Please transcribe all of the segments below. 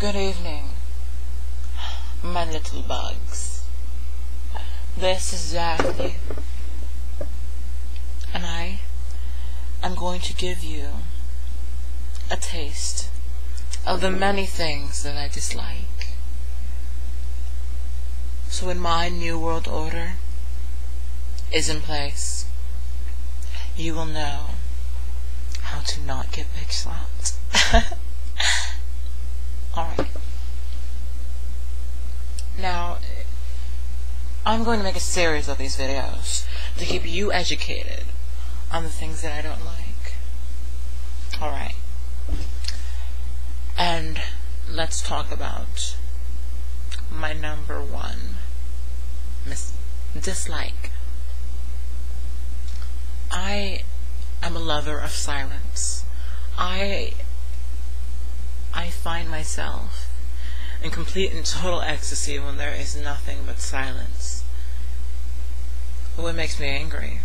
Good evening, my little bugs. This is Daphne, and I am going to give you a taste of the many things that I dislike. So when my new world order is in place, you will know how to not get bitch slapped. Alright. Now, I'm going to make a series of these videos to keep you educated on the things that I don't like. Alright. And let's talk about my number one dislike. I am a lover of silence. I find myself in complete and total ecstasy when there is nothing but silence. But what makes me angry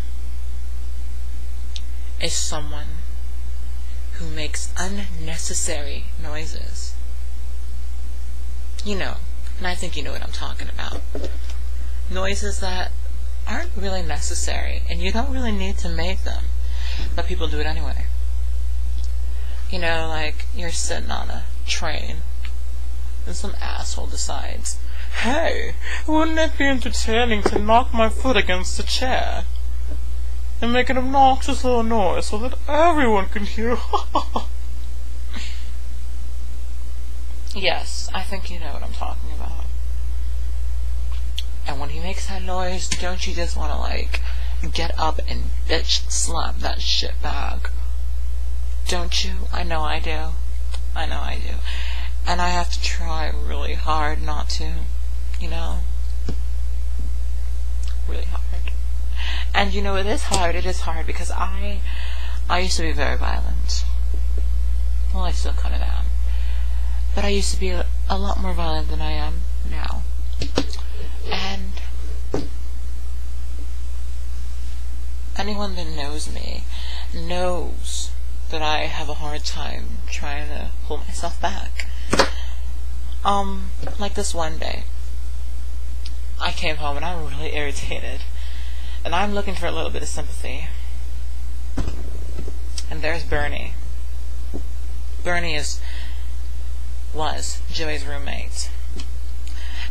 is someone who makes unnecessary noises. You know, and I think you know what I'm talking about. Noises that aren't really necessary, and you don't really need to make them, but people do it anyway. You know, like, you're sitting on a train, and some asshole decides, "Hey, wouldn't it be entertaining to knock my foot against the chair and make an obnoxious little noise so that everyone can hear?" Yes, I think you know what I'm talking about. And when he makes that noise, don't you just want to, like, get up and bitch slap that shit bag? Don't you? I know I do. I know I do. And I have to try really hard not to, you know? Really hard. And you know, it is hard. It is hard because I used to be very violent. Well, I still kind of am. But I used to be a lot more violent than I am now. And anyone that knows me knows that I have a hard time trying to pull myself back. Like this one day, I came home and I'm really irritated, and I'm looking for a little bit of sympathy. And there's Bernie. Bernie was Joey's roommate.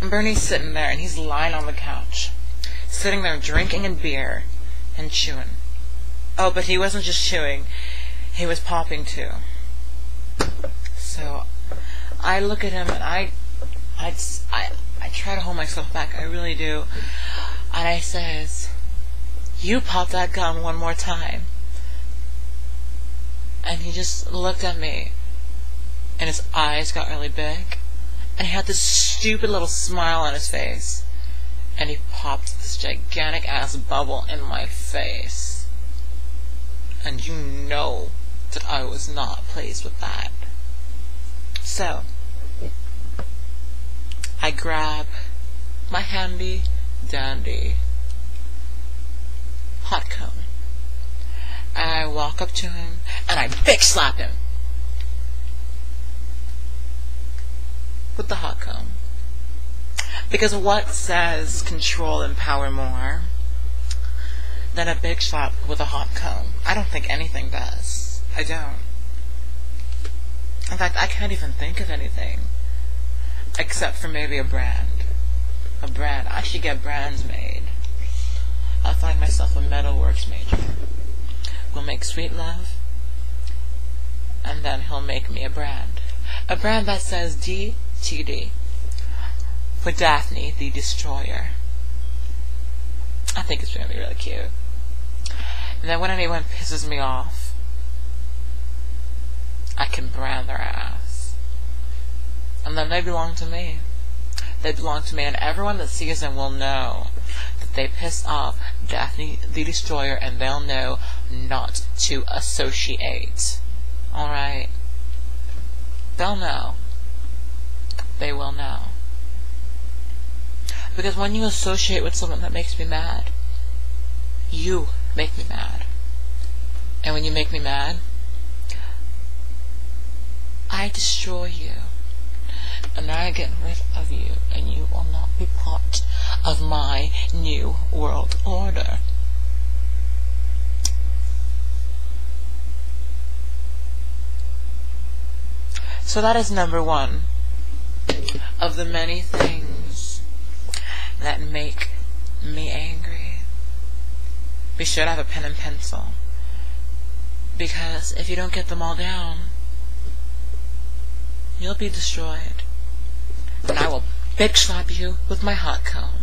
And Bernie's sitting there, and he's lying on the couch, sitting there drinking a beer and chewing. Oh, but he wasn't just chewing, he was popping too. So I look at him and I try to hold myself back, I really do. And I says, "You pop that gum one more time." And he just looked at me, and his eyes got really big, and he had this stupid little smile on his face, and he popped this gigantic ass bubble in my face. And you know that I was not pleased with that. So I grab my handy dandy hot cone, and I walk up to him and I bitch slap him with the hot comb. Because what says control and power more than a big slap with a hot comb? I don't think anything does. I don't. In fact, I can't even think of anything except for maybe a brand. A brand. I should get brands made. I'll find myself a metalworks major. We'll make sweet love, and then he'll make me a brand. A brand that says DTD. For Daphne the Destroyer. I think it's going to be really cute. And then when anyone pisses me off, I can brand their ass. And then they belong to me. They belong to me, and everyone that sees them will know that they pissed off Daphne the Destroyer, and they'll know not to associate. Alright? They'll know. They will know. Because when you associate with someone that makes me mad, you make me mad. And when you make me mad, I destroy you. and I get rid of you, and you will not be part of my new world order. So that is number one of the many things that make me angry. Be sure to have a pen and pencil, because if you don't get them all down, you'll be destroyed. And I will bitch slap you with my hot comb.